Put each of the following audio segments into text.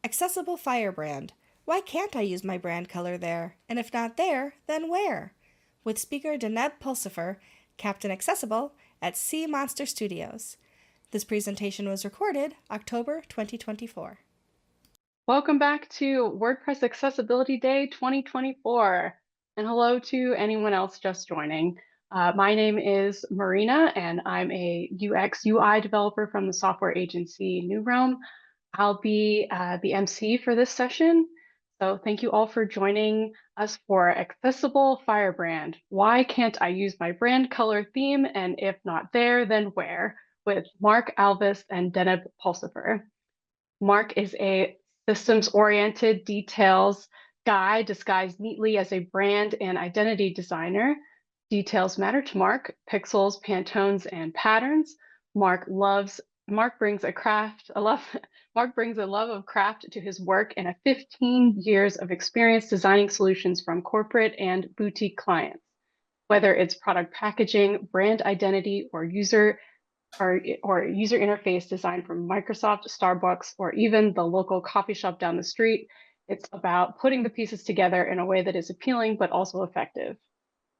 Accessible Firebrand. Why can't I use my brand color there? And if not there, then where? With speaker Deneb Pulsipher, Captain Accessible, at Sea Monster Studios. This presentation was recorded October 2024. Welcome back to WordPress Accessibility Day 2024. And hello to anyone else just joining. My name is Marina, and I'm a UX UI developer from the software agency New Realm. I'll be the MC for this session. So thank you all for joining us for Accessible Firebrand. Why can't I use my brand color theme? And if not there, then where? With Mark, Alvis, and Deneb Pulsipher. Mark is a systems-oriented details guy disguised neatly as a brand and identity designer. Details matter to Mark, pixels, Pantones, and patterns. Mark brings Mark brings a love of craft to his work and a 15 years of experience designing solutions from corporate and boutique clients. Whether it's product packaging, brand identity, or user interface design from Microsoft, Starbucks, or even the local coffee shop down the street. It's about putting the pieces together in a way that is appealing but also effective.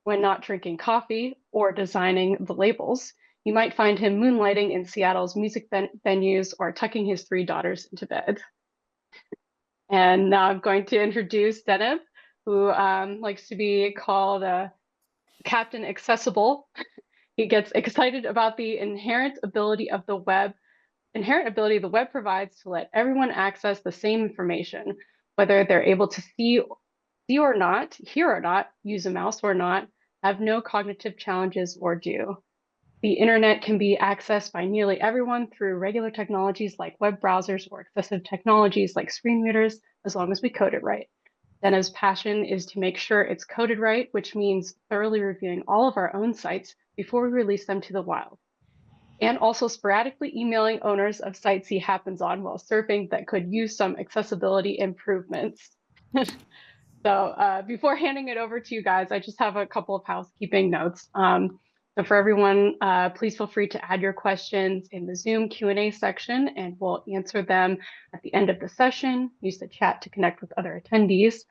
When not drinking coffee or designing the labels, you might find him moonlighting in Seattle's music venues or tucking his 3 daughters into bed. And now I'm going to introduce Deneb, who likes to be called Captain Accessible. He gets excited about the inherent ability the web provides to let everyone access the same information, whether they're able to see or not, hear or not, use a mouse or not, have no cognitive challenges or do. The internet can be accessed by nearly everyone through regular technologies like web browsers or accessible technologies like screen readers, as long as we code it right. Deneb's passion is to make sure it's coded right, which means thoroughly reviewing all of our own sites before we release them to the wild. And also sporadically emailing owners of sites he happens on while surfing that could use some accessibility improvements. So before handing it over to you guys, I just have a couple of housekeeping notes. So for everyone, please feel free to add your questions in the Zoom Q&A section, and we'll answer them at the end of the session. Use the chat to connect with other attendees.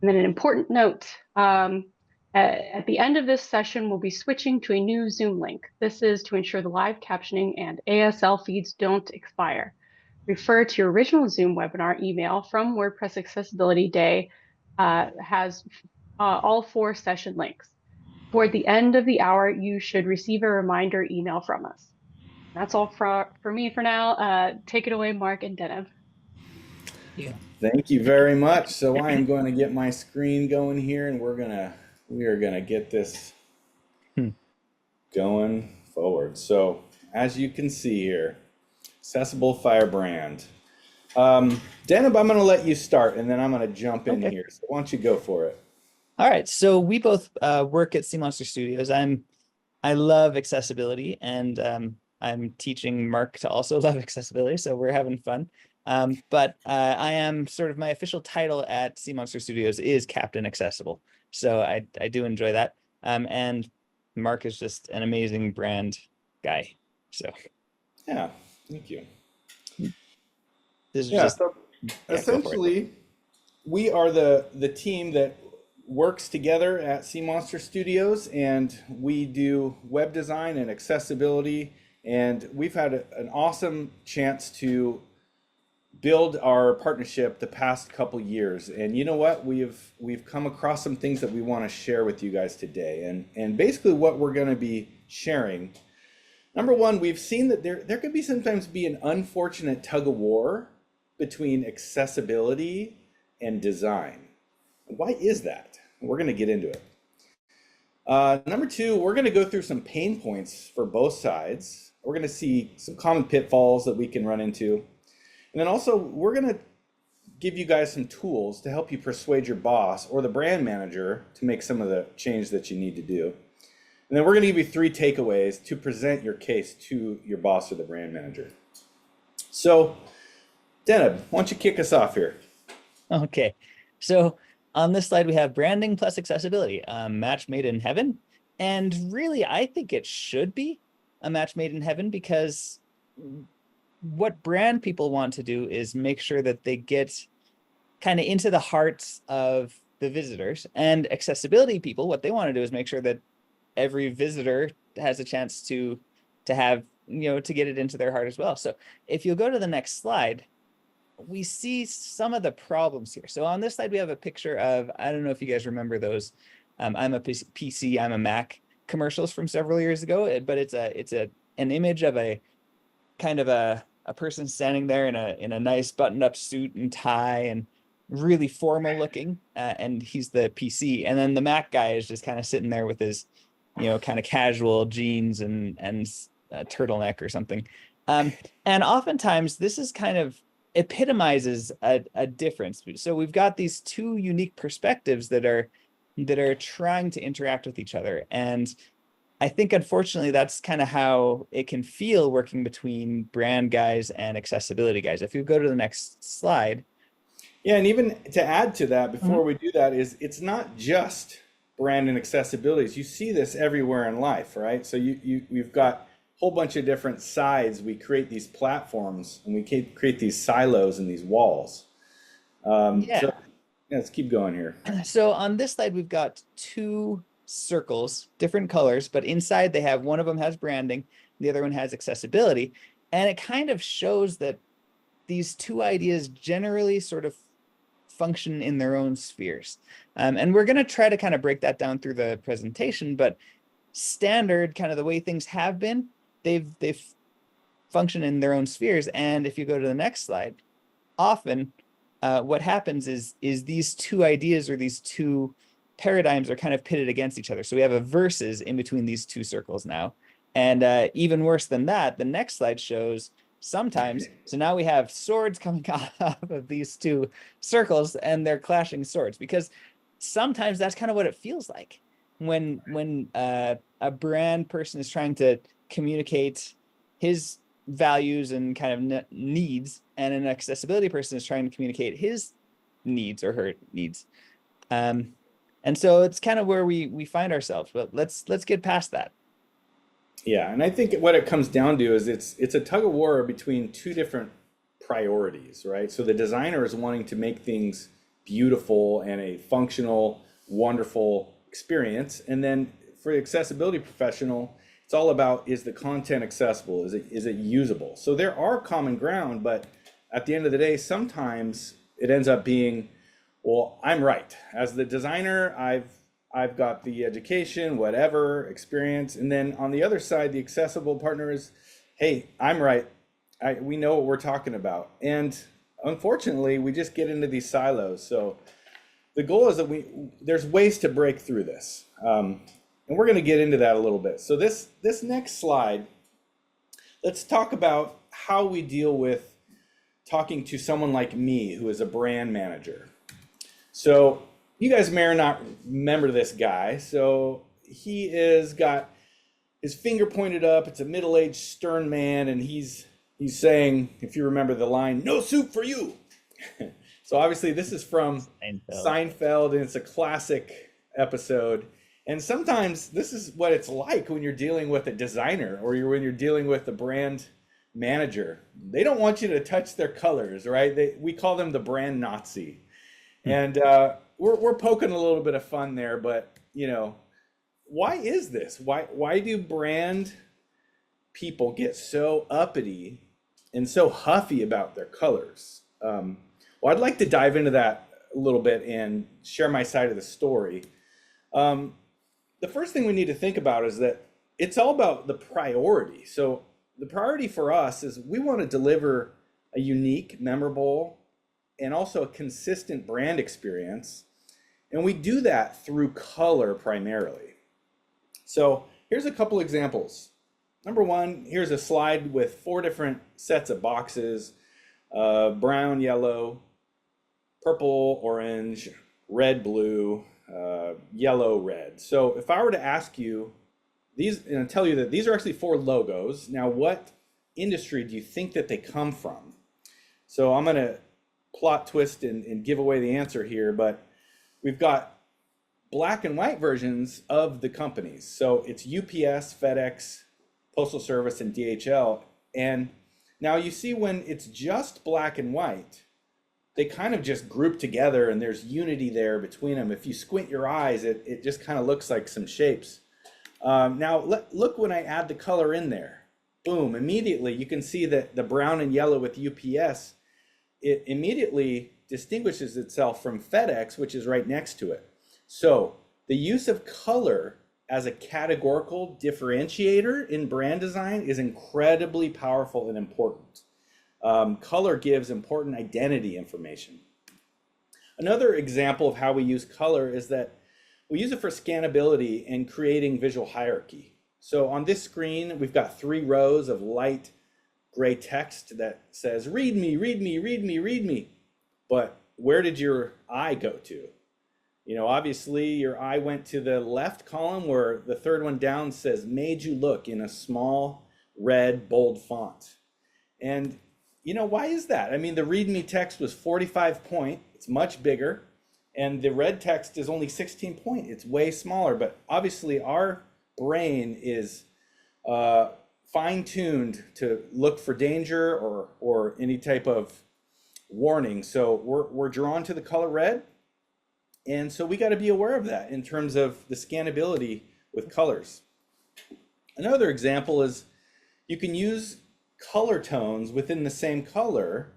And then an important note, at the end of this session, we'll be switching to a new Zoom link. This is to ensure the live captioning and ASL feeds don't expire. Refer to your original Zoom webinar email from WordPress Accessibility Day has all 4 session links. Toward the end of the hour, you should receive a reminder email from us. That's all for me for now. Take it away, Mark and Deneb. Yeah. Thank you very much. So I am going to get my screen going here, and we are gonna get this going forward. So as you can see here, accessible Firebrand. Deneb, I'm gonna let you start, and then I'm gonna jump in here. So why don't you go for it? All right. So we both work at Sea Monster Studios. I love accessibility, and I'm teaching Mark to also love accessibility. So we're having fun. But I am sort of, my official title at Sea Monster Studios is Captain Accessible. So I do enjoy that. And Mark is just an amazing brand guy. So Yeah, thank you. this is just So essentially, we are the team that works together at Sea Monster Studios, and we do web design and accessibility. And we've had an awesome chance to build our partnership the past couple years. And you know what? We've come across some things that we want to share with you guys today. And basically what we're going to be sharing. Number one, we've seen that there could be sometimes be an unfortunate tug of war between accessibility and design. Why is that? We're going to get into it. Number two, we're going to go through some pain points for both sides. We're going to see some common pitfalls that we can run into. And then also, we're going to give you guys some tools to help you persuade your boss or the brand manager to make some of the change that you need to do. And then we're going to give you 3 takeaways to present your case to your boss or the brand manager. So, Deneb, why don't you kick us off here? Okay. So on this slide, we have branding plus accessibility, match made in heaven. And really, I think it should be a match made in heaven, because what brand people want to do is make sure that they get kind of into the hearts of the visitors, and accessibility people, what they want to do is make sure that every visitor has a chance to have, to get it into their heart as well. So if you'll go to the next slide, we see some of the problems here. So on this slide, we have a picture of, I don't know if you guys remember those. I'm a PC, I'm a Mac commercials from several years ago, but it's an image of a kind of a person standing there in a nice buttoned up suit and tie and really formal looking, and he's the PC, and then the Mac guy is just kind of sitting there with his, kind of casual jeans and a turtleneck or something. And oftentimes this is kind of epitomizes a difference. So we've got these two unique perspectives that are trying to interact with each other. And I think, unfortunately, that's kind of how it can feel working between brand guys and accessibility guys. If you go to the next slide. Yeah, and even to add to that, before we do that, is it's not just brand and accessibility. You see this everywhere in life, right? So we've got a whole bunch of different sides. We create these platforms and we create these silos and these walls. So, let's keep going here. So on this slide, we've got two circles, different colors, but inside they have, one of them has branding, the other one has accessibility. And it kind of shows that these two ideas generally sort of function in their own spheres. And we're going to try to kind of break that down through the presentation, but standard, kind of the way things have been, they've functioned in their own spheres. And if you go to the next slide, often what happens is these two ideas or these two paradigms are kind of pitted against each other. So we have a versus in between these two circles now. And even worse than that, the next slide shows sometimes, so now we have swords coming off of these two circles and they're clashing swords, because sometimes that's kind of what it feels like when a brand person is trying to communicate his values and kind of needs, and an accessibility person is trying to communicate his needs or her needs. And so it's kind of where we find ourselves, but let's get past that. Yeah, and I think what it comes down to is it's a tug of war between two different priorities, right? So the designer is wanting to make things beautiful and a functional, wonderful experience, and then for the accessibility professional, it's all about, is the content accessible? Is it usable? So there are common ground, but at the end of the day, sometimes it ends up being, well, I'm right. As the designer, I've got the education, whatever, experience. And then on the other side, the accessible partner is, hey, I'm right. We know what we're talking about. And unfortunately, we just get into these silos. So the goal is that there's ways to break through this. And we're going to get into that a little bit. So this next slide, let's talk about how we deal with talking to someone like me, who is a brand manager. So you guys may or not remember this guy. So he is got his finger pointed up. It's a middle-aged stern man, and he's saying, if you remember the line, "No soup for you." So obviously this is from Seinfeld, and it's a classic episode. And sometimes this is what it's like when you're dealing with a designer, or when you're dealing with a brand manager. They don't want you to touch their colors, right? We call them the brand Nazi. And we're poking a little bit of fun there, but why is this? Why do brand people get so uppity and so huffy about their colors? Well, I'd like to dive into that a little bit and share my side of the story. The first thing we need to think about is that it's all about the priority. So the priority for us is we want to deliver a unique, memorable, and also a consistent brand experience. And we do that through color primarily. So here's a couple examples. Number one, here's a slide with 4 different sets of boxes: brown, yellow, purple, orange, red, blue, yellow, red. So if I were to ask you these, and tell you that these are actually 4 logos, now what industry do you think that they come from? So I'm going to plot twist and give away the answer here, but we've got black and white versions of the companies. So it's UPS, FedEx, Postal Service, and DHL. And Now you see when it's just black and white, they kind of just group together and there's unity there between them. If you squint your eyes, it just kind of looks like some shapes. Now look when I add the color in there. Boom, immediately you can see that the brown and yellow with UPS, it immediately distinguishes itself from FedEx, which is right next to it. So the use of color as a categorical differentiator in brand design is incredibly powerful and important. Color gives important identity information. Another example of how we use color is that we use it for scannability and creating visual hierarchy. So on this screen, we've got 3 rows of light gray text that says, read me, read me, read me, read me. But where did your eye go to? You know, obviously your eye went to the left column where the third one down says, made you look, in a small, red, bold font. And, you know, why is that? I mean, the README text was 45 point, it's much bigger, and the red text is only 16 point, it's way smaller, but obviously our brain is fine-tuned to look for danger or any type of warning. So we're drawn to the color red. And so we got to be aware of that in terms of the scannability with colors. Another example is you can use color tones within the same color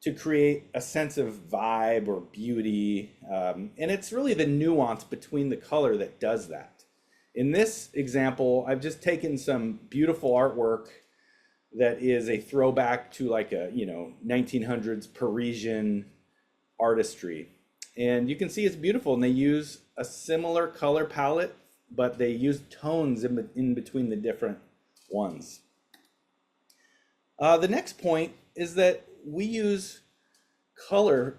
to create a sense of vibe or beauty. And it's really the nuance between the color that does that. In this example, I've just taken some beautiful artwork that is a throwback to like a, 1900s Parisian artistry. And you can see it's beautiful, and they use a similar color palette, but they use tones in between the different ones. The next point is that we use color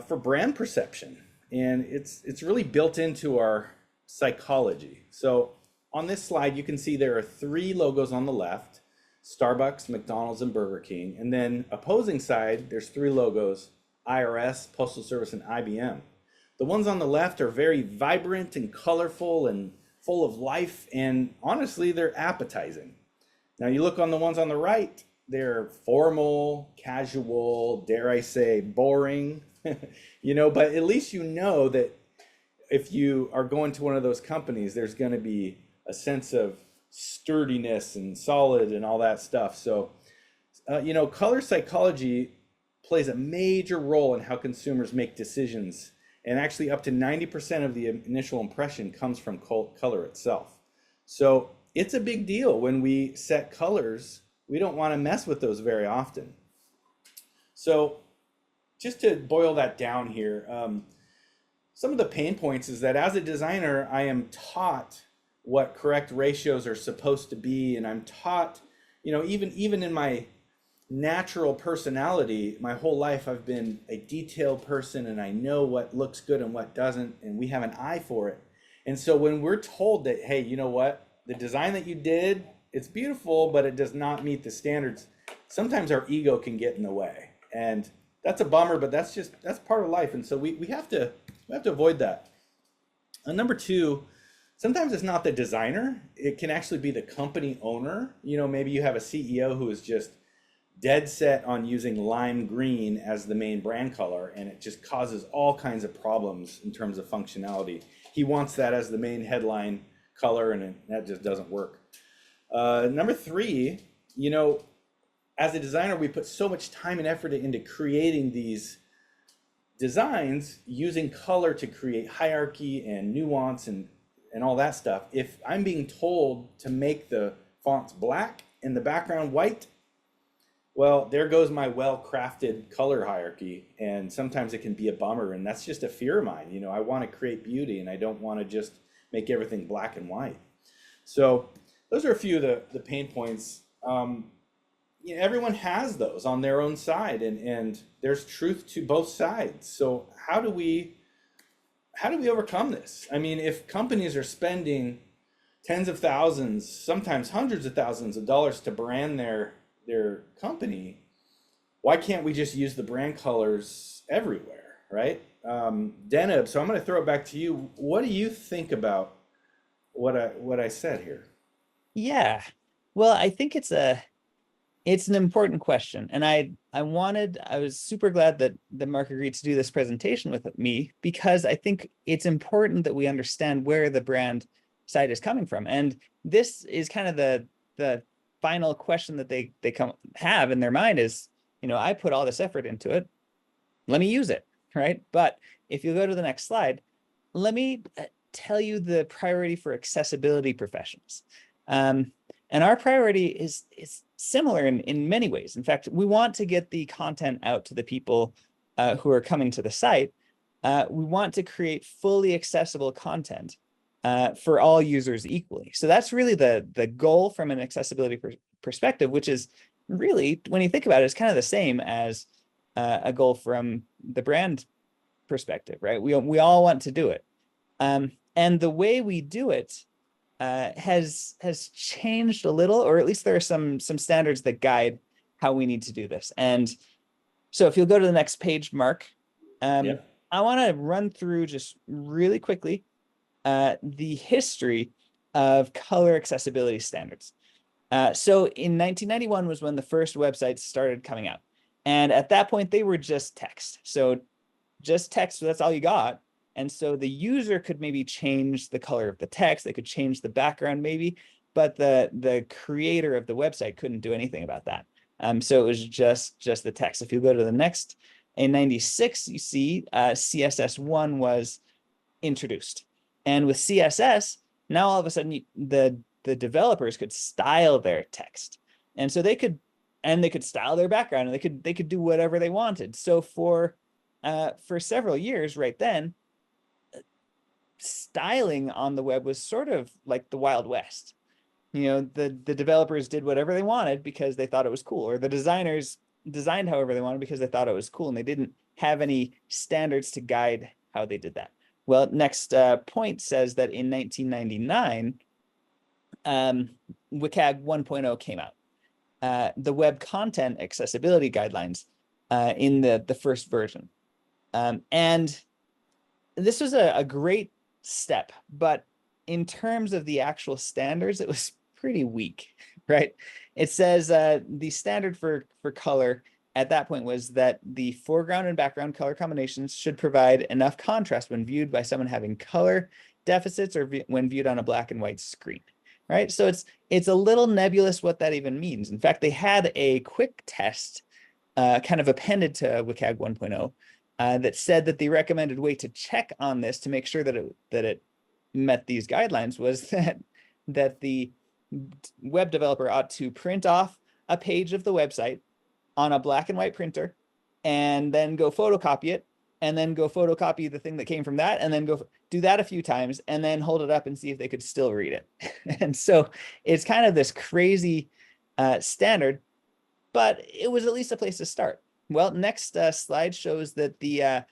for brand perception, and it's really built into our psychology. So on this slide, you can see there are 3 logos on the left: Starbucks, McDonald's, and Burger King. And then opposing side, there's 3 logos: IRS, Postal Service, and IBM. The ones on the left are very vibrant and colorful and full of life, and honestly, they're appetizing. Now you look on the ones on the right, they're formal, casual, dare I say, boring, but at least you know that if you are going to one of those companies, there's going to be a sense of sturdiness and solid and all that stuff. So, color psychology plays a major role in how consumers make decisions. And actually up to 90% of the initial impression comes from color itself. So it's a big deal when we set colors. We don't want to mess with those very often. So just to boil that down here, some of the pain points is that as a designer, I am taught what correct ratios are supposed to be. And I'm taught, even in my natural personality, my whole life I've been a detailed person, and I know what looks good and what doesn't, and we have an eye for it. And so when we're told that, hey, you know what, the design that you did, it's beautiful, but it does not meet the standards, sometimes our ego can get in the way, and that's a bummer, but that's part of life. And so we have to avoid that. And number 2, sometimes it's not the designer, it can actually be the company owner. Maybe you have a CEO who is just dead set on using lime green as the main brand color, and it just causes all kinds of problems in terms of functionality. He wants that as the main headline color, and that just doesn't work. Number 3, as a designer, we put so much time and effort into creating these designs using color to create hierarchy and nuance and all that stuff. If I'm being told to make the fonts black and the background white, well, there goes my well-crafted color hierarchy, and sometimes it can be a bummer, and that's just a fear of mine. I want to create beauty, and I don't want to just make everything black and white. So those are a few of the pain points. Everyone has those on their own side, and there's truth to both sides. So how do we overcome this? I mean, if companies are spending tens of thousands, sometimes hundreds of thousands of dollars to brand their company, why can't we just use the brand colors everywhere, right? Deneb, so I'm going to throw it back to you. What do you think about what I said here? Yeah, well, I think it's a It's an important question. And I was super glad that Mark agreed to do this presentation with me, because I think it's important that we understand where the brand side is coming from. And this is kind of the final question that they have in their mind is, I put all this effort into it. Let me use it, right? But if you go to the next slide, let me tell you the priority for accessibility professionals. And our priority is similar in many ways. In fact, we want to get the content out to the people who are coming to the site. We want to create fully accessible content for all users equally. So that's really the goal from an accessibility perspective, which is really, when you think about it, it's kind of the same as a goal from the brand perspective, right? We all want to do it. And the way we do it has changed a little, or at least there are some standards that guide how we need to do this. And so if you'll go to the next page, Mark, I want to run through just really quickly the history of color accessibility standards. So in 1991 was when the first websites started coming out. And at that point, they were just text. So just text, so that's all you got. And so the user could maybe change the color of the text, they could change the background maybe, but the creator of the website couldn't do anything about that. So it was just the text. If you go to the next, in 96, you see CSS1 was introduced. And with CSS, now all of a sudden the developers could style their text. And so they could style their background, and they could do whatever they wanted. So for several years right then, styling on the web was sort of like the Wild West. The developers did whatever they wanted because they thought it was cool, or the designers designed however they wanted because they thought it was cool, and they didn't have any standards to guide how they did that. Well, next point says that in 1999, WCAG 1.0 came out. The Web Content Accessibility Guidelines in the first version. And this was a great step, but in terms of the actual standards, it was pretty weak, right? It says the standard for color at that point was that the foreground and background color combinations should provide enough contrast when viewed by someone having color deficits, or when viewed on a black and white screen, right? So it's a little nebulous what that even means. In fact, they had a quick test kind of appended to WCAG 1.0 that said that the recommended way to check on this to make sure that it met these guidelines was that the web developer ought to print off a page of the website on a black and white printer, and then go photocopy it, and then go photocopy the thing that came from that, and then go do that a few times, and then hold it up and see if they could still read it. And so it's kind of this crazy standard, but it was at least a place to start. Well, next slide shows that the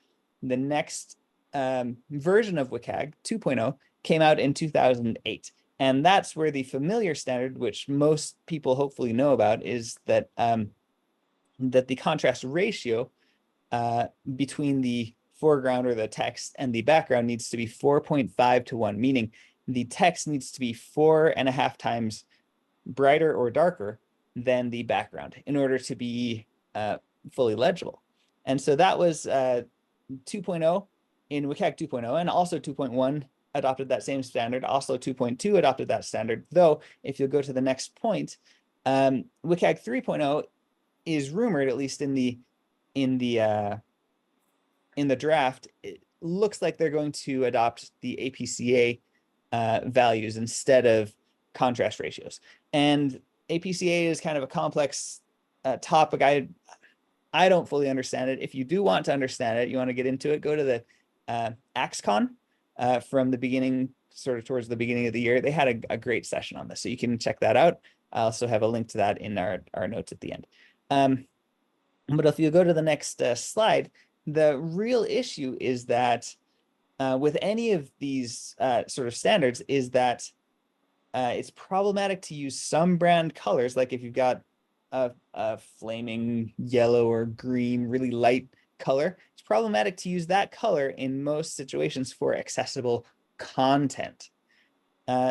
next version of WCAG 2.0 came out in 2008. And that's where the familiar standard, which most people hopefully know about, is that that the contrast ratio between the foreground or the text and the background needs to be 4.5 to 1, meaning the text needs to be 4.5 times brighter or darker than the background in order to be fully legible. And so that was 2.0 in WCAG 2.0, and also 2.1 adopted that same standard. Also 2.2 adopted that standard, though if you go to the next point, WCAG 3.0 is rumored, at least in the draft, it looks like they're going to adopt the APCA values instead of contrast ratios. And APCA is kind of a complex topic. I don't fully understand it. If you do want to understand it, you want to get into it, go to the AXCon from the beginning, sort of towards the beginning of the year. They had a great session on this, so you can check that out. I also have a link to that in our notes at the end. But if you go to the next slide, the real issue is that with any of these sort of standards is that it's problematic to use some brand colors, like if you've got a flaming yellow or green, really light color, it's problematic to use that color in most situations for accessible content.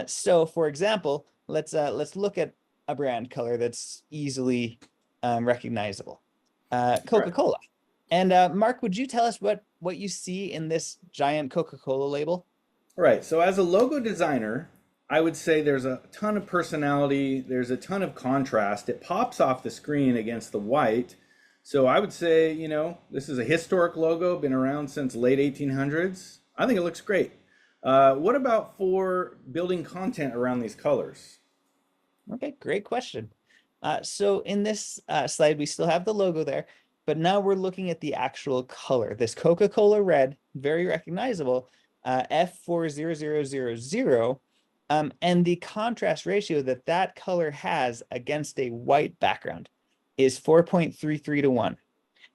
So for example, let's look at a brand color that's easily recognizable. Right. Coca-Cola. And Mark, would you tell us what you see in this giant Coca-Cola label? Right. So as a logo designer, I would say there's a ton of personality, there's a ton of contrast. It pops off the screen against the white. So I would say, you know, this is a historic logo, been around since late 1800s. I think it looks great. What about for building content around these colors? Okay, great question. So in this slide, we still have the logo there, but now we're looking at the actual color. This Coca-Cola red, very recognizable, F40000, and the contrast ratio that that color has against a white background is 4.33 to 1.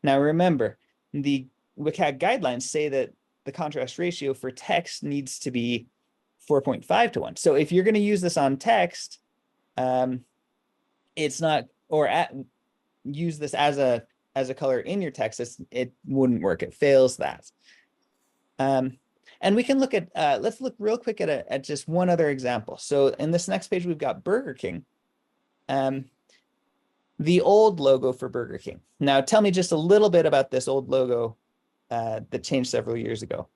Now remember, the WCAG guidelines say that the contrast ratio for text needs to be 4.5 to 1. So if you're going to use this on text, it's not, or use this as a color in your text, it wouldn't work. It fails that. And we can look at, let's look real quick at just one other example. So in this next page, we've got Burger King. The old logo for Burger King. Now tell me just a little bit about this old logo that changed several years ago.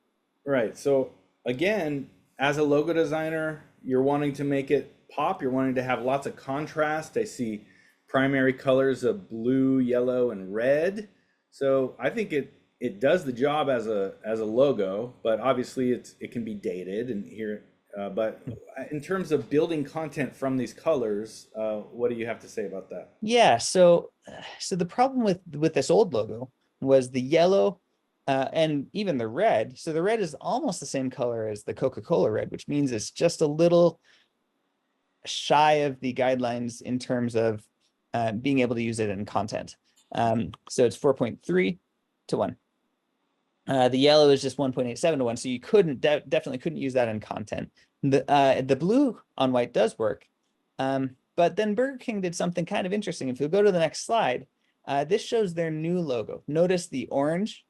Right. So again, as a logo designer, you're wanting to make it pop. You're wanting to have lots of contrast. I see primary colors of blue, yellow, and red. So I think it does the job as a logo, but obviously it can be dated and here. But in terms of building content from these colors, what do you have to say about that? Yeah. So the problem with this old logo was the yellow and even the red. So the red is almost the same color as the Coca-Cola red, which means it's just a little shy of the guidelines in terms of being able to use it in content. So it's 4.3 to 1. The yellow is just 1.87 to 1, so you definitely couldn't use that in content. The blue on white does work, but then Burger King did something kind of interesting. If you go to the next slide, this shows their new logo. Notice the orange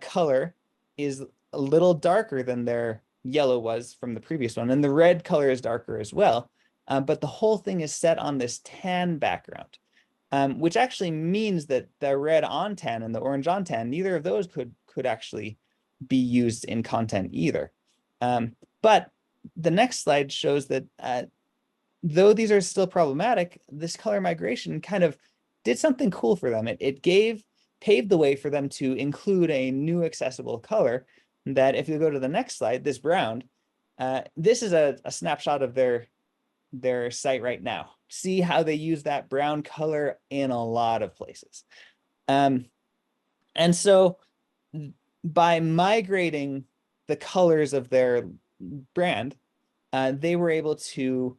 color is a little darker than their yellow was from the previous one, and the red color is darker as well. But the whole thing is set on this tan background, which actually means that the red on tan and the orange on tan, neither of those could actually be used in content either. But the next slide shows that though these are still problematic, this color migration kind of did something cool for them. It paved the way for them to include a new accessible color that, if you go to the next slide, this brown, this is a snapshot of their site right now. See how they use that brown color in a lot of places. And so by migrating the colors of their brand, they were able to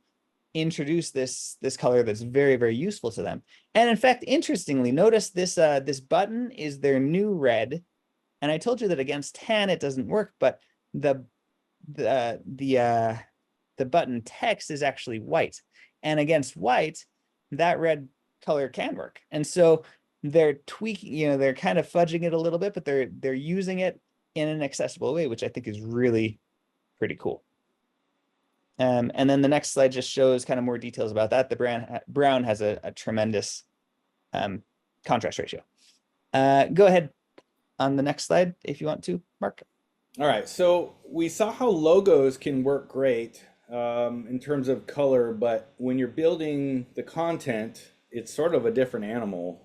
introduce this color that's very, very useful to them. And in fact, interestingly, notice this this button is their new red. And I told you that against tan it doesn't work, but the button text is actually white. And against white, that red color can work. And so they're tweaking, they're kind of fudging it a little bit, but they're using it in an accessible way, which I think is really pretty cool. And then the next slide just shows kind of more details about that. The brown has a tremendous contrast ratio. Go ahead on the next slide if you want to, Mark. All right, so we saw how logos can work great in terms of color, but when you're building the content, it's sort of a different animal.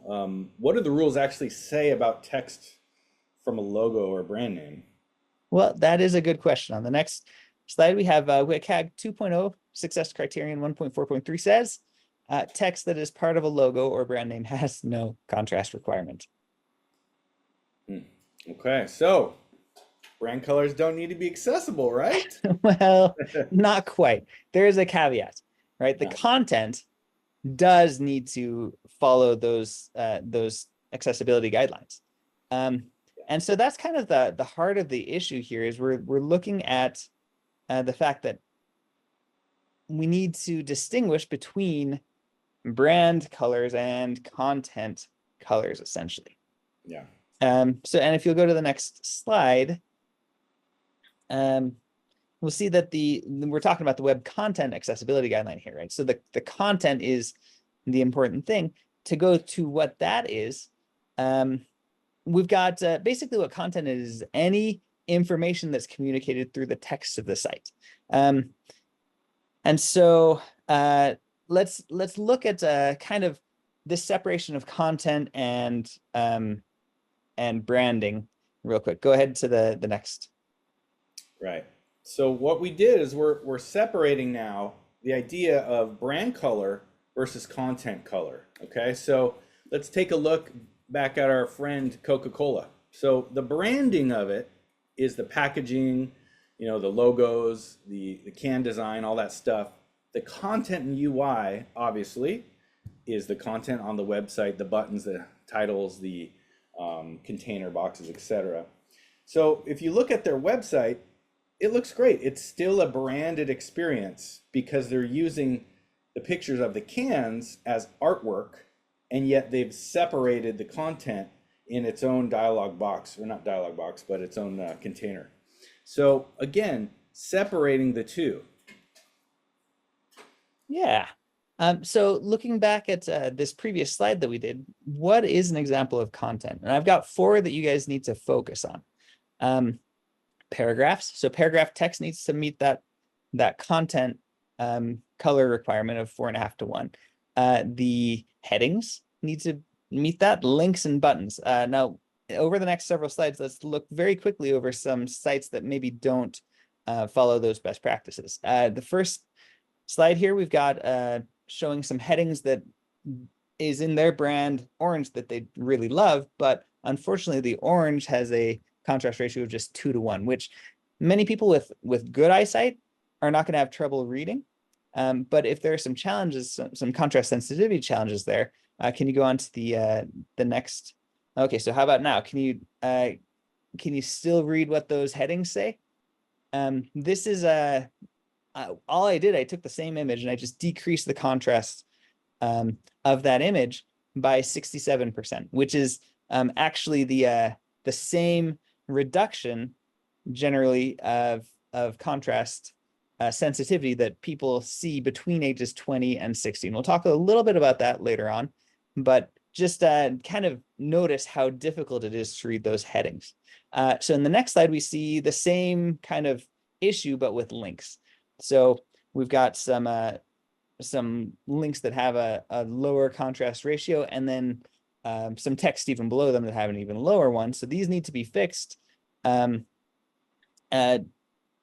What do the rules actually say about text from a logo or brand name? Well, that is a good question. On the next slide, we have WCAG 2.0 success criterion 1.4.3 says text that is part of a logo or brand name has no contrast requirement. Okay, so brand colors don't need to be accessible, right? Well, not quite. There is a caveat, right? The content does need to follow those accessibility guidelines. And so that's kind of the heart of the issue here is we're looking at the fact that we need to distinguish between brand colors and content colors, essentially. Yeah. So, and if you'll go to the next slide, we'll see that we're talking about the web content accessibility guideline here, right? So the content is the important thing. to go to what that is, we've got basically what content is any information that's communicated through the text of the site. And so let's look at kind of this separation of content and branding real quick. Go ahead to the next. Right. So what we did is we're separating now the idea of brand color versus content color. Okay, so let's take a look back at our friend Coca-Cola. So the branding of it is the packaging, you know, the logos, the can design, all that stuff. The content and UI, obviously, is the content on the website, the buttons, the titles, the container boxes, etc. So if you look at their website, it looks great. It's still a branded experience because they're using the pictures of the cans as artwork, and yet they've separated the content in its own dialog box, or not dialog box, but its own container. So again, separating the two. Yeah. So looking back at this previous slide that we did, what is an example of content? And I've got 4 that you guys need to focus on. Paragraphs. So paragraph text needs to meet that content color requirement of 4.5 to 1. The headings need to meet that. Links and buttons. Now, over the next several slides, let's look very quickly over some sites that maybe don't follow those best practices. The first slide here, we've got showing some headings that is in their brand orange that they really love, but unfortunately the orange has a contrast ratio of just 2 to 1, which many people with good eyesight are not going to have trouble reading. But if there are some challenges, some contrast sensitivity challenges there, can you go on to the next? Okay, so how about now? Can you still read what those headings say? This is all I did. I took the same image and I just decreased the contrast of that image by 67%, which is actually the same reduction generally of contrast sensitivity that people see between ages 20 and 60. And we'll talk a little bit about that later on, but just kind of notice how difficult it is to read those headings. So in the next slide, we see the same kind of issue, but with links. So we've got some links that have a lower contrast ratio, and then some text even below them that have an even lower one. So these need to be fixed.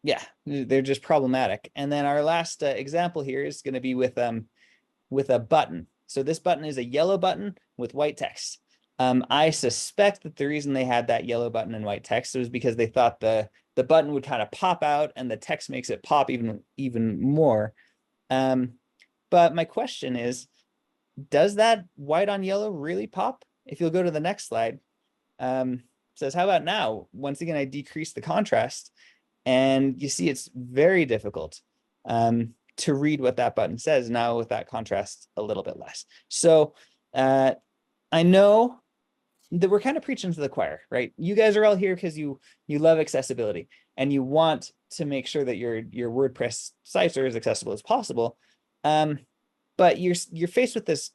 Yeah, they're just problematic. And then our last example here is going to be with a button. So this button is a yellow button with white text. I suspect that the reason they had that yellow button and white text was because they thought the button would kind of pop out and the text makes it pop even more. But my question is, does that white on yellow really pop? If you'll go to the next slide, it says, how about now? Once again, I decrease the contrast, and you see it's very difficult to read what that button says now with that contrast a little bit less. So I know that we're kind of preaching to the choir, right? You guys are all here because you love accessibility and you want to make sure that your WordPress sites are as accessible as possible. But you're faced with this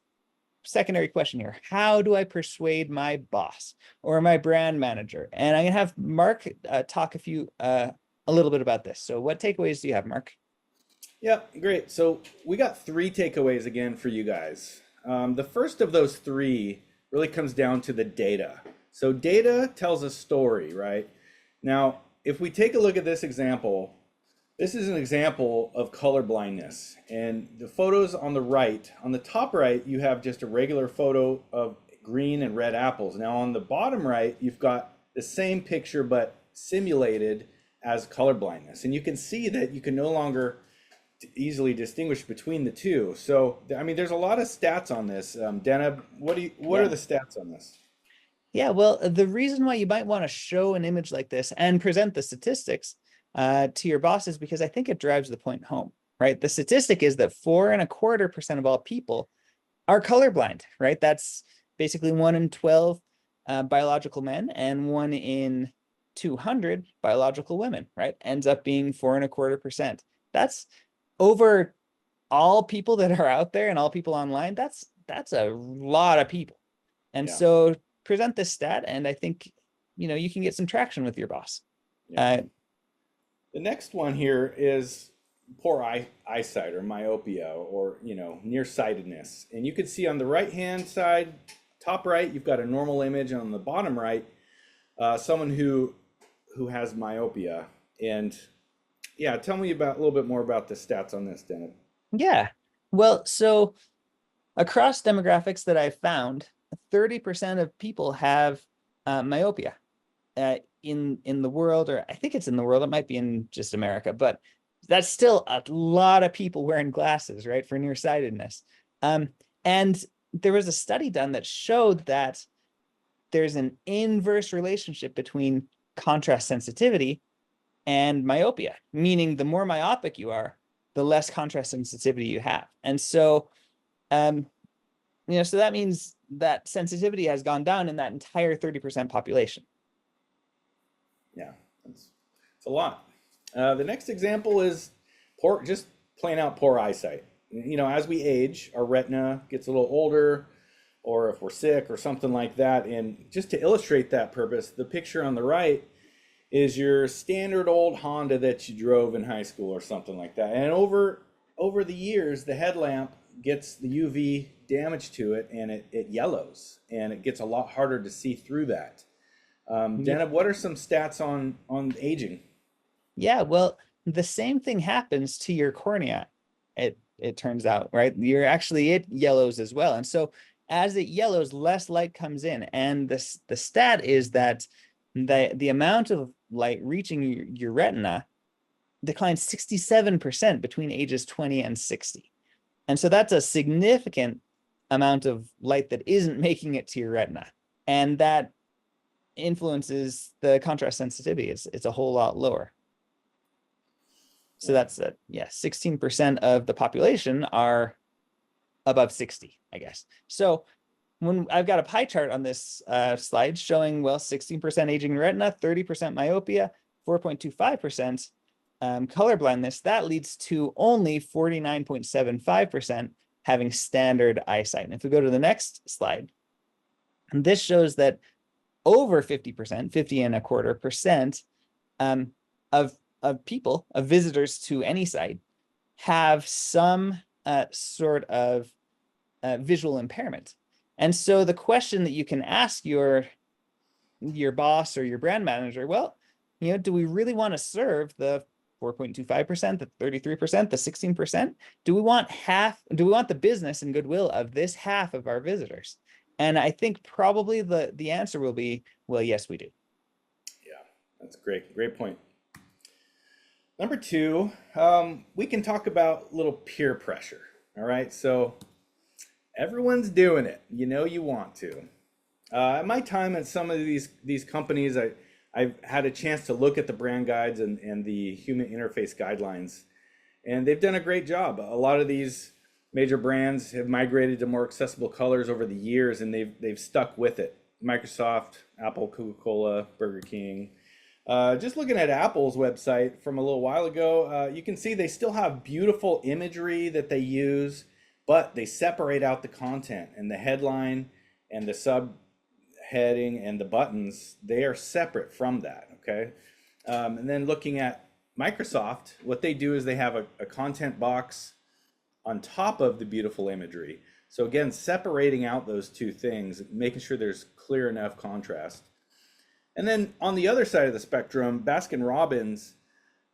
secondary question here. How do I persuade my boss or my brand manager? And I'm gonna have Mark talk a little bit about this. So what takeaways do you have, Mark? Yeah, great. So we got 3 takeaways again for you guys. The first of those 3 really comes down to the data. So data tells a story, right? Now, if we take a look at this example, this is an example of color blindness. And the photos on the right, on the top right, you have just a regular photo of green and red apples. Now on the bottom right, you've got the same picture, but simulated as color blindness. And you can see that you can no longer easily distinguish between the two. So, I mean, there's a lot of stats on this. Deneb, what are the stats on this? Yeah, well, the reason why you might want to show an image like this and present the statistics to your boss is because I think it drives the point home, right? The statistic is that 4.25% of all people are colorblind, right? That's basically 1 in 12 biological men and 1 in 200 biological women, right? Ends up being 4.25%. That's over all people that are out there and all people online. That's that's a lot of people. And Yeah. so present this stat, and I think, you can get some traction with your boss. Yeah. The next one here is poor eyesight or myopia or, nearsightedness. And you can see on the right-hand side, top right, you've got a normal image. And on the bottom right, someone who has myopia. And yeah, tell me a little bit more about the stats on this, Deneb. Yeah. Well, so across demographics that I've found, 30% of people have myopia in the world, or I think it's in the world. It might be in just America, but that's still a lot of people wearing glasses, right, for nearsightedness. And there was a study done that showed that there's an inverse relationship between contrast sensitivity and myopia, meaning the more myopic you are, the less contrast sensitivity you have. And so, so that means that sensitivity has gone down in that entire 30% population. Yeah, it's a lot. The next example is just plain out poor eyesight. As we age, our retina gets a little older, or if we're sick or something like that. And just to illustrate that purpose, the picture on the right is your standard old Honda that you drove in high school or something like that. And over the years, the headlamp gets the UV damage to it, and it yellows, and it gets a lot harder to see through that. Deneb, what are some stats on aging? Yeah, well, the same thing happens to your cornea. It turns out, right? It yellows as well. And so as it yellows, less light comes in. And the stat is that the amount of light reaching your retina declines 67% between ages 20 and 60. And so that's a significant amount of light that isn't making it to your retina. And that influences the contrast sensitivity. It's a whole lot lower. So that's 16% of the population are above 60, I guess. So when I've got a pie chart on this slide showing, 16% aging retina, 30% myopia, 4.25% colorblindness, that leads to only 49.75% having standard eyesight. And if we go to the next slide, and this shows that over 50%, 50.25%, of visitors to any site have some sort of visual impairment. And so the question that you can ask your boss or your brand manager, do we really want to serve the 4.25%, the 33%, the 16%? Do we want the business and goodwill of this half of our visitors? And I think probably the answer will be, yes, we do. Yeah, that's great. Great point. Number two, we can talk about little peer pressure. All right, so everyone's doing it. You want to. At my time at some of these companies, I've had a chance to look at the brand guides and the human interface guidelines, and they've done a great job. A lot of these major brands have migrated to more accessible colors over the years, and they've stuck with it. Microsoft, Apple, Coca-Cola, Burger King. Just looking at Apple's website from a little while ago, you can see they still have beautiful imagery that they use, but they separate out the content, and the headline and the subheading and the buttons, they are separate from that, okay? And then looking at Microsoft, what they do is they have a content box on top of the beautiful imagery. So again, separating out those two things, making sure there's clear enough contrast. And then on the other side of the spectrum, Baskin-Robbins,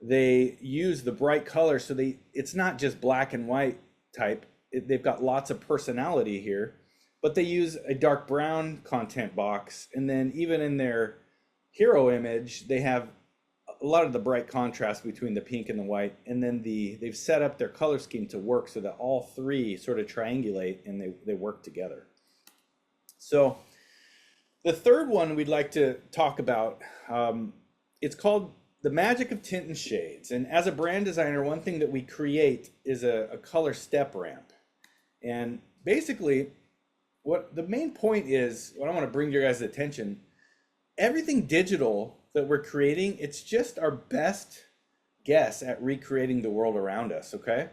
they use the bright color, so it's not just black and white type. They've got lots of personality here, but they use a dark brown content box. And then even in their hero image, they have a lot of the bright contrast between the pink and the white. And then they've set up their color scheme to work so that all three sort of triangulate and they work together. So the third one we'd like to talk about, it's called the magic of tint and shades. And as a brand designer, one thing that we create is a color step ramp. And basically, what the main point is, what I want to bring to your guys' attention, everything digital that we're creating, it's just our best guess at recreating the world around us, okay?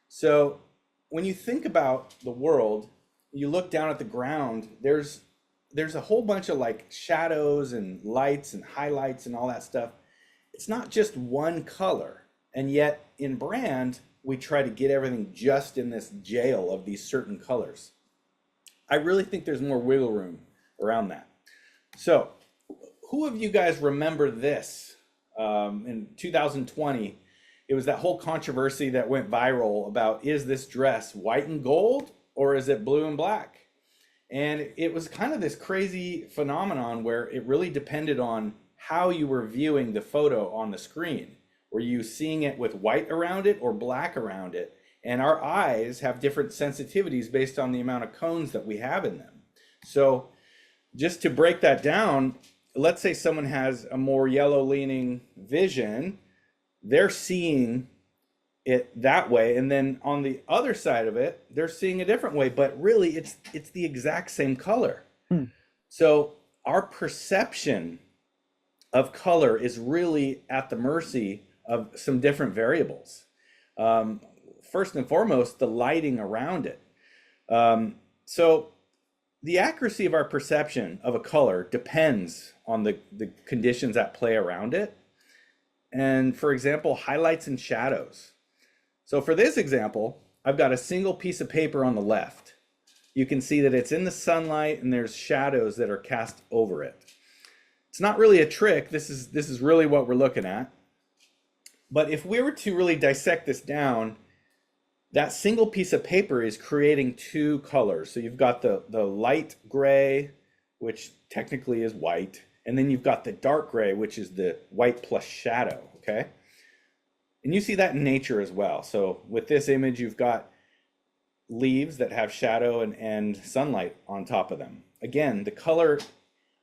So when you think about the world, you look down at the ground, there's a whole bunch of like shadows and lights and highlights and all that stuff. It's not just one color. And yet in brand, we try to get everything just in this jail of these certain colors. I really think there's more wiggle room around that. So who of you guys remember this? In 2020, it was that whole controversy that went viral about, is this dress white and gold or is it blue and black? And it was kind of this crazy phenomenon where it really depended on how you were viewing the photo on the screen. Were you seeing it with white around it or black around it? And our eyes have different sensitivities based on the amount of cones that we have in them. So just to break that down, let's say someone has a more yellow leaning vision, they're seeing it that way, and then on the other side of it, they're seeing a different way, but really it's the exact same color. So our perception of color is really at the mercy of some different variables. First and foremost, the lighting around it. So the accuracy of our perception of a color depends on the conditions at play around it. And for example, highlights and shadows. So for this example, I've got a single piece of paper on the left. You can see that it's in the sunlight and there's shadows that are cast over it. It's not really a trick. This is really what we're looking at. But if we were to really dissect this down, that single piece of paper is creating two colors. So you've got the light gray, which technically is white, and then you've got the dark gray, which is the white plus shadow, okay? And you see that in nature as well. So with this image, you've got leaves that have shadow and sunlight on top of them. Again, the color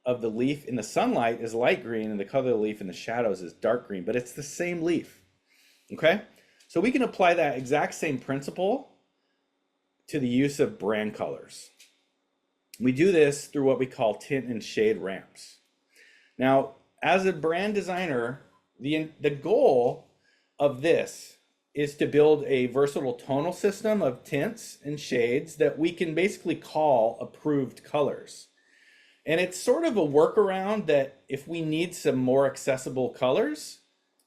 of the leaf in the sunlight is light green and the color of the leaf in the shadows is dark green, but it's the same leaf, okay? So we can apply that exact same principle to the use of brand colors. We do this through what we call tint and shade ramps. Now, as a brand designer, the goal of this is to build a versatile tonal system of tints and shades that we can basically call approved colors. And it's sort of a workaround that if we need some more accessible colors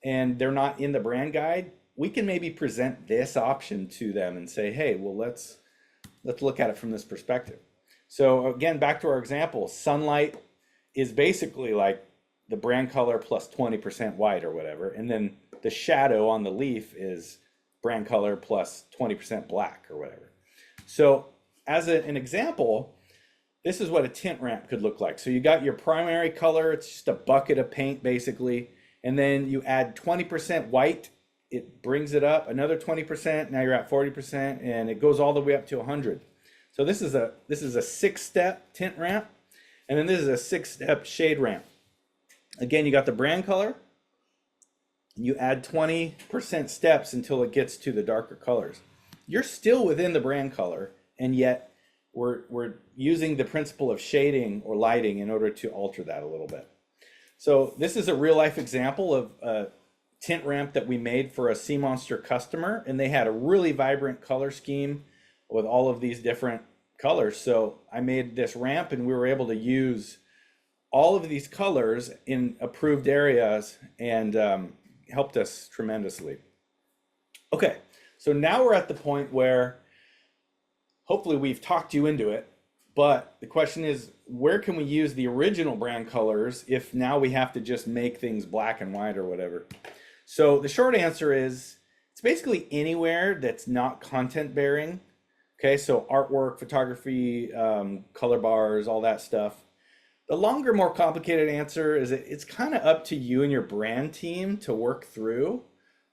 and they're not in the brand guide, we can maybe present this option to them and say, hey, well, let's look at it from this perspective. So again, back to our example, sunlight is basically like the brand color plus 20% white or whatever. And then the shadow on the leaf is brand color plus 20% black or whatever. So as an example, this is what a tint ramp could look like. So you got your primary color, it's just a bucket of paint basically. And then you add 20% white, it brings it up another 20%. Now you're at 40% and it goes all the way up to 100. So this is a 6-step tint ramp. And then this is a 6-step shade ramp. Again, you got the brand color. You add 20% steps until it gets to the darker colors. You're still within the brand color, and yet we're using the principle of shading or lighting in order to alter that a little bit. So this is a real life example of a tint ramp that we made for a Sea Monster customer, and they had a really vibrant color scheme with all of these different colors. So I made this ramp and we were able to use all of these colors in approved areas and helped us tremendously. Okay, so now we're at the point where hopefully we've talked you into it, but the question is, where can we use the original brand colors if now we have to just make things black and white or whatever? So the short answer is, it's basically anywhere that's not content bearing. Okay, so artwork, photography, color bars, all that stuff. The longer, more complicated answer is it's kind of up to you and your brand team to work through.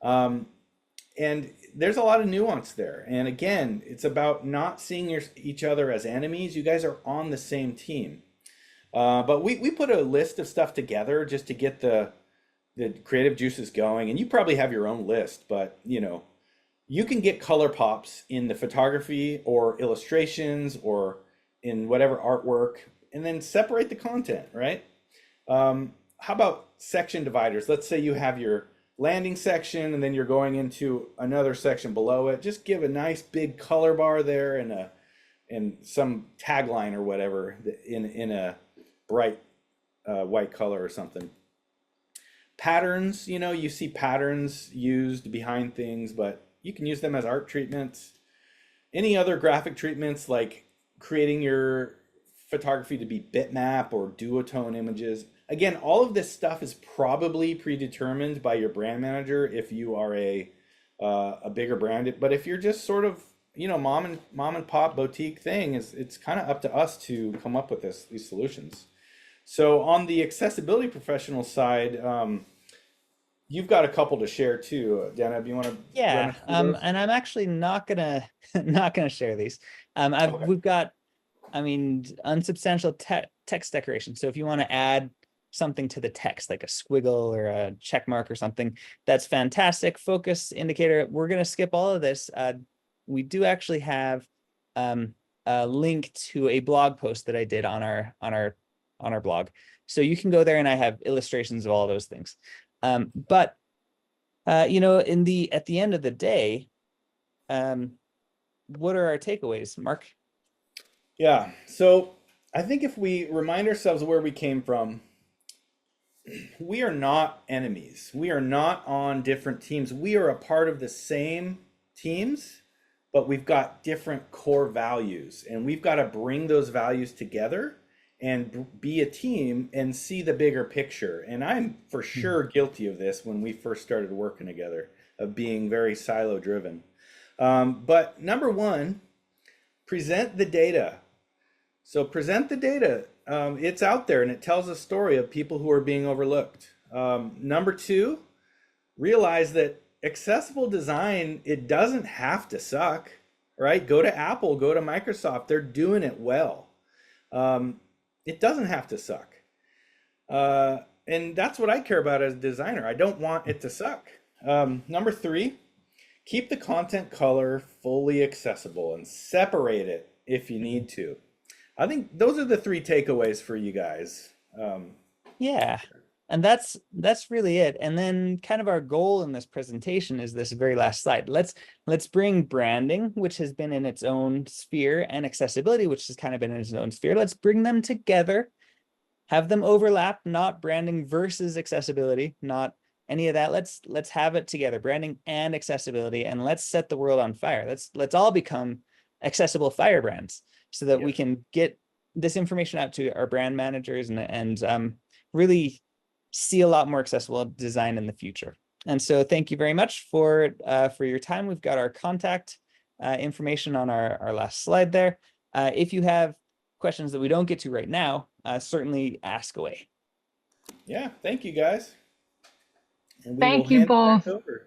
And there's a lot of nuance there. And again, it's about not seeing each other as enemies. You guys are on the same team. But we put a list of stuff together just to get the creative juices going. And you probably have your own list, but you can get color pops in the photography or illustrations or in whatever artwork, and then separate the content, right? How about section dividers? Let's say you have your landing section and then you're going into another section below it. Just give a nice big color bar there and and some tagline or whatever in a bright white color or something. Patterns, you know, you see patterns used behind things, but you can use them as art treatments. Any other graphic treatments, like creating your photography to be bitmap or duotone images. Again, all of this stuff is probably predetermined by your brand manager if you are a bigger brand. But if you're just sort of, you know, mom and pop boutique thing, it's kind of up to us to come up with these solutions. So on the accessibility professional side, you've got a couple to share too. Deneb, you want to? Yeah, and I'm actually not gonna not gonna share these. Okay. We've got, I mean, unsubstantial text decoration. So if you want to add something to the text, like a squiggle or a check mark or something, that's fantastic. Focus indicator. We're gonna skip all of this. We do actually have a link to a blog post that I did on our blog, so you can go there, and I have illustrations of all those things. But you know, at the end of the day, what are our takeaways, Mark? Yeah, so I think if we remind ourselves where we came from, we are not enemies. We are not on different teams. We are a part of the same teams, but we've got different core values, and we've got to bring those values together and be a team and see the bigger picture. And I'm for sure guilty of this when we first started working together, of being very silo driven. But number one, present the data. So present the data. It's out there and it tells a story of people who are being overlooked. Number two, realize that accessible design, it doesn't have to suck, right? Go to Apple, go to Microsoft. They're doing it well. It doesn't have to suck. And that's what I care about as a designer. I don't want it to suck. Number three, keep the content color fully accessible and separate it if you need to. I think those are the three takeaways for you guys. Yeah, and that's really it. And then kind of our goal in this presentation is this very last slide. Let's bring branding, which has been in its own sphere, and accessibility, which has kind of been in its own sphere. Let's bring them together, have them overlap, not branding versus accessibility, not any of that. Let's have it together, branding and accessibility, and let's set the world on fire. Let's all become accessible firebrands, so that we can get this information out to our brand managers and really see a lot more accessible design in the future. And so thank you very much for your time. We've got our contact information on our last slide there. If you have questions that we don't get to right now, certainly ask away. Yeah, thank you guys. And we Thank will you hand it back both. over.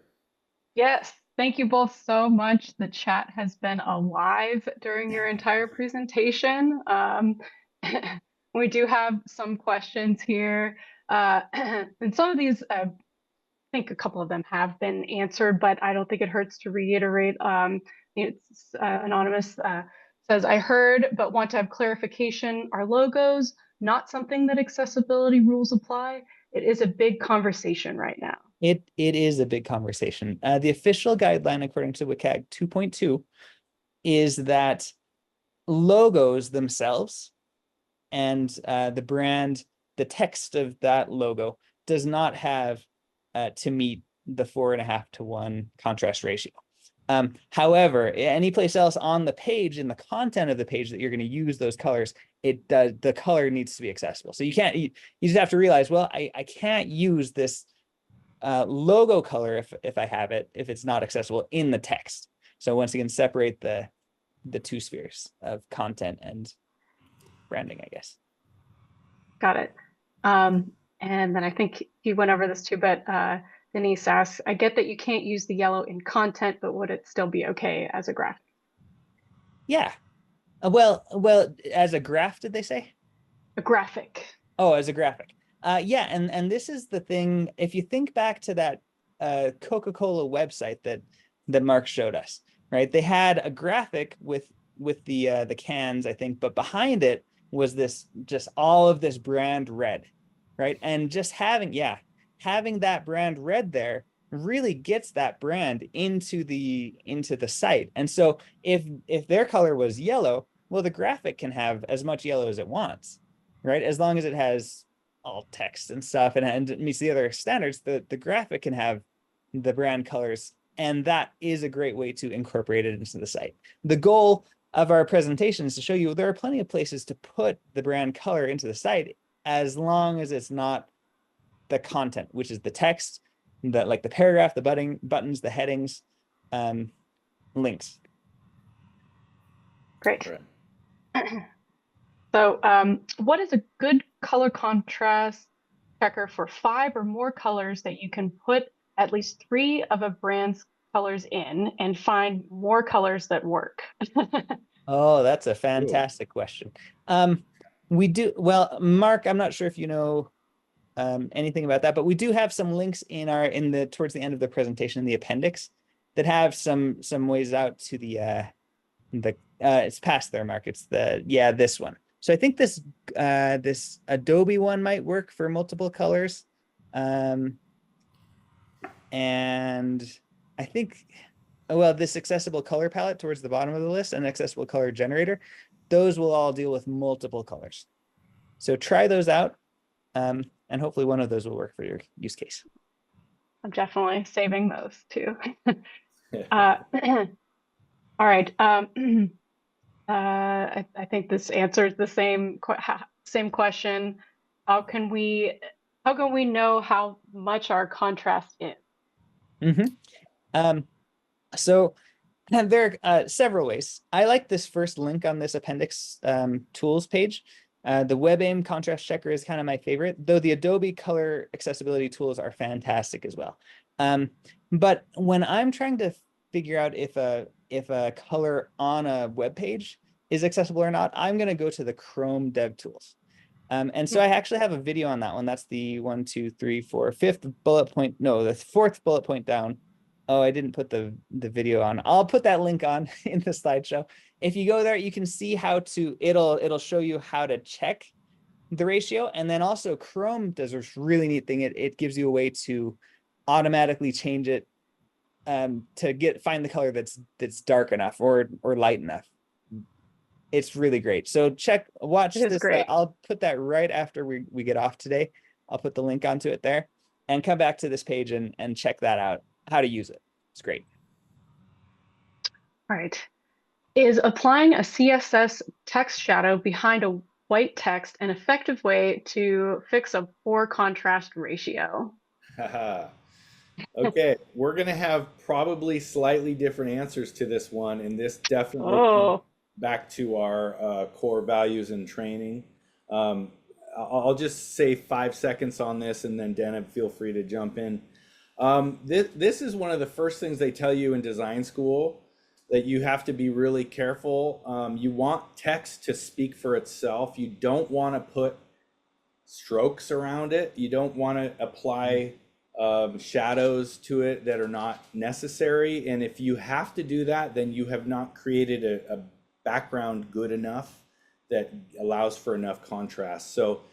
Yes, thank you both so much. The chat has been alive during your entire presentation. We do have some questions here. And some of these, I think a couple of them have been answered, but I don't think it hurts to reiterate. It's anonymous, says, I heard, but want to have clarification. Our logos, not something that accessibility rules apply. It is a big conversation right now. It is a big conversation. The official guideline, according to WCAG 2.2, is that logos themselves and the brand, the text of that logo does not have to meet the 4.5:1 contrast ratio. However, any place else on the page, in the content of the page that you're going to use those colors, the color needs to be accessible. So you just have to realize, well, I can't use this logo color if I have it, if it's not accessible in the text. So once again, separate the two spheres of content and branding, I guess. Got it. And then I think you went over this too, but Denise asks, I get that you can't use the yellow in content, but would it still be okay as a graph? Yeah. Well, as a graph, did they say? A graphic. Oh, as a graphic. Yeah, and this is the thing. If you think back to that Coca-Cola website that Mark showed us, right? They had a graphic with the cans, I think, but behind it was just all of this brand red, right? And just having that brand red there really gets that brand into the site. And so if their color was yellow, Well, the graphic can have as much yellow as it wants, right? As long as it has alt text and stuff and it meets the other standards, the graphic can have the brand colors, and that is a great way to incorporate it into the site. The goal of our presentation is to show you there are plenty of places to put the brand color into the site, as long as it's not the content, which is the text, like the paragraph, the buttons, the headings, links. Great. Right. So what is a good color contrast checker for 5 or more colors that you can put at least 3 of a brand's colors in and find more colors that work? Oh, that's a fantastic question. We do, well, Mark, I'm not sure if you know anything about that, but we do have some links towards the end of the presentation in the appendix that have some ways out to the it's past there, Mark. It's this one. So I think this Adobe one might work for multiple colors. And I think, well, this accessible color palette towards the bottom of the list and accessible color generator, those will all deal with multiple colors. So try those out. And hopefully one of those will work for your use case. I'm definitely saving those too. All right. I think this answers the same question. How can we know how much our contrast is? So there are several ways. I like this first link on this appendix tools page. The WebAIM contrast checker is kind of my favorite, though the Adobe color accessibility tools are fantastic as well. But when I'm trying to figure out if a color on a web page is accessible or not, I'm going to go to the Chrome Dev Tools. And so I actually have a video on that one. That's the 1, 2, 3, 4, 5th bullet point. No, the 4th bullet point down. Oh, I didn't put the video on. I'll put that link on in the slideshow. If you go there, you can see how to, it'll show you how to check the ratio. And then also Chrome does this really neat thing. It gives you a way to automatically change it to find the color that's dark enough or light enough. It's really great. So watch this. I'll put that right after we get off today. I'll put the link onto it there and come back to this page and check that out, how to use it. It's great. All right. Is applying a CSS text shadow behind a white text an effective way to fix a poor contrast ratio? Okay, we're going to have probably slightly different answers to this one, and this definitely comes back to our core values and training. I'll just say 5 seconds on this, and then Deneb, feel free to jump in. This is one of the first things they tell you in design school, that you have to be really careful. You want text to speak for itself. You don't want to put strokes around it. You don't want to apply shadows to it that are not necessary. And if you have to do that, then you have not created a background good enough that allows for enough contrast. So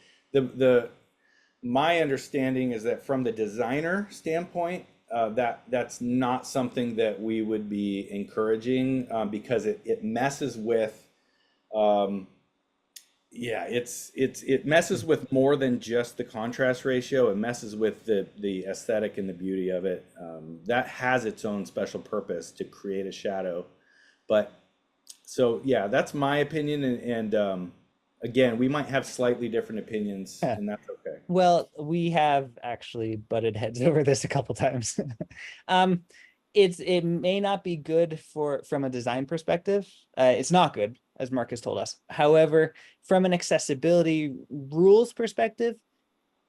my understanding is that from the designer standpoint, that's not something that we would be encouraging because it messes with it messes with more than just the contrast ratio. It messes with the aesthetic and the beauty of it. That has its own special purpose to create a shadow. But so yeah, that's my opinion, and again, we might have slightly different opinions, and that's okay. Well, we have actually butted heads over this a couple times. It may not be good from a design perspective. It's not good, as Mark has told us. However, from an accessibility rules perspective,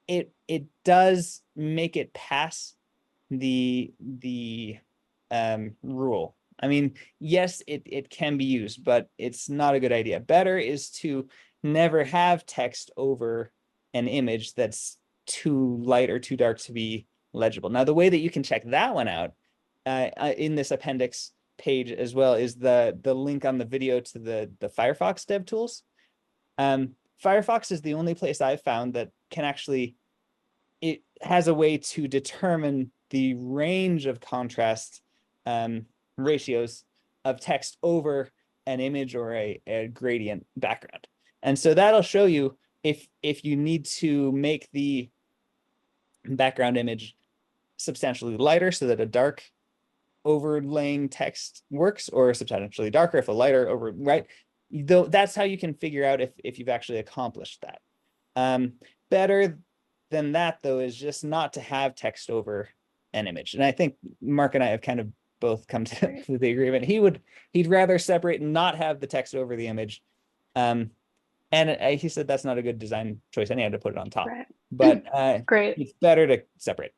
it does make it pass the rule. I mean, yes, it can be used, but it's not a good idea. Better is to never have text over an image that's too light or too dark to be legible. Now, the way that you can check that one out in this appendix page as well is the link on the video to the Firefox dev tools. Firefox is the only place I've found that can actually, it has a way to determine the range of contrast ratios of text over an image or a gradient background. And so that'll show you if you need to make the background image substantially lighter so that a dark overlaying text works, or substantially darker if a lighter over, right? Though that's how you can figure out if you've actually accomplished that. Better than that, though, is just not to have text over an image. And I think Mark and I have kind of both come to the agreement. He'd rather separate and not have the text over the image. And he said that's not a good design choice. And he had to put it on top. Right. But Great. It's better to separate.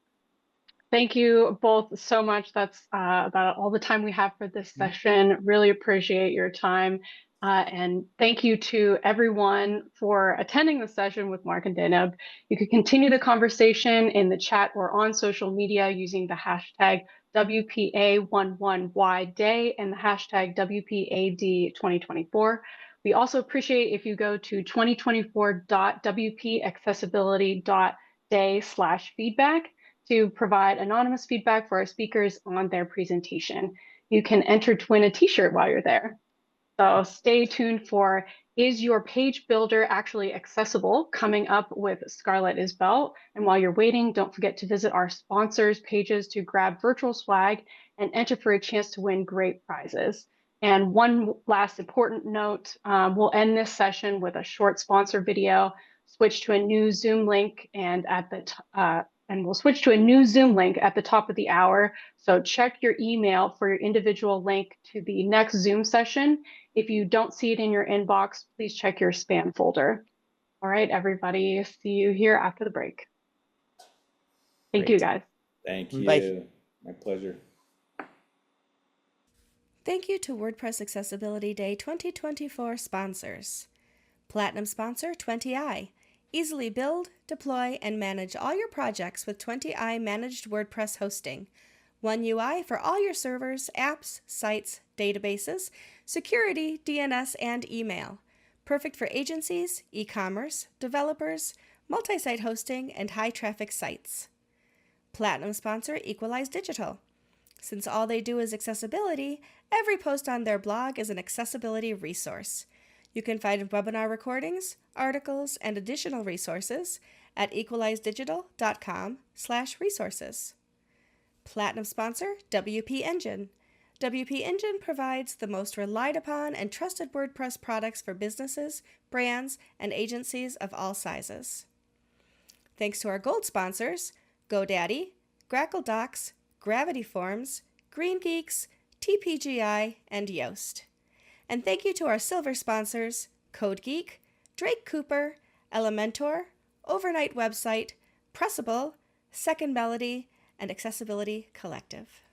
Thank you both so much. That's about all the time we have for this session. Really appreciate your time. And thank you to everyone for attending the session with Mark and Deneb. You could continue the conversation in the chat or on social media using the hashtag WPA11YDay and the hashtag WPAD2024. We also appreciate if you go to 2024.wpaccessibility.day/feedback to provide anonymous feedback for our speakers on their presentation. You can enter to win a t-shirt while you're there. So stay tuned for Is Your Page Builder Actually Accessible? Coming up with Scarlett Isbell. And while you're waiting, don't forget to visit our sponsors' pages to grab virtual swag and enter for a chance to win great prizes. And one last important note, we'll end this session with a short sponsor video, switch to a new Zoom link, and we'll switch to a new Zoom link at the top of the hour. So check your email for your individual link to the next Zoom session. If you don't see it in your inbox, please check your spam folder. All right, everybody, see you here after the break. Thank you, guys. Thank you. Bye. My pleasure. Thank you to WordPress Accessibility Day 2024 sponsors. Platinum sponsor 20i. Easily build, deploy, and manage all your projects with 20i managed WordPress hosting. One UI for all your servers, apps, sites, databases, security, DNS, and email. Perfect for agencies, e-commerce, developers, multi-site hosting, and high-traffic sites. Platinum sponsor Equalize Digital. Since all they do is accessibility, every post on their blog is an accessibility resource. You can find webinar recordings, articles, and additional resources at equalizedigital.com/resources. Platinum sponsor, WP Engine. WP Engine provides the most relied upon and trusted WordPress products for businesses, brands, and agencies of all sizes. Thanks to our gold sponsors, GoDaddy, Grackle Docs, Gravity Forms, Green Geeks, TPGI, and Yoast. And thank you to our silver sponsors, CodeGeek, Drake Cooper, Elementor, Overnight Website, Pressable, Second Melody, and Accessibility Collective.